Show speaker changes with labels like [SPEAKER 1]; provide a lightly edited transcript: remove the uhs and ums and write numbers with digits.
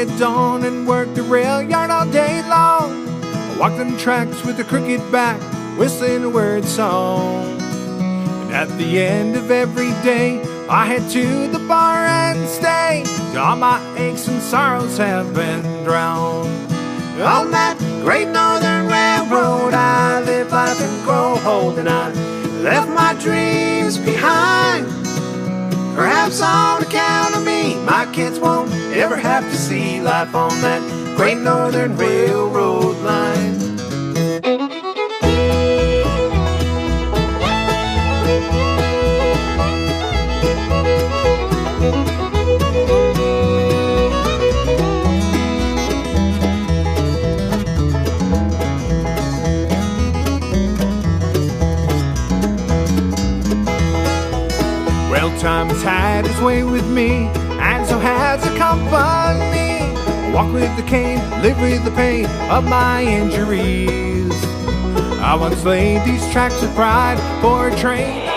[SPEAKER 1] at dawn and worked the rail yard all day long. I walked them tracks with a crooked back, whistling a word song. And at the end of every day, I head to the bar and stay till all my aches and sorrows have been drowned. On that great northern railroad, I live life and grow old, and I left my dreams behind. Perhaps on account of me, my kids won't ever have to see life on that great northern railroad line. Time has had its way with me, and so has the company. I walk with the cane, live with the pain of my injuries. I once laid these tracks with pride for a train.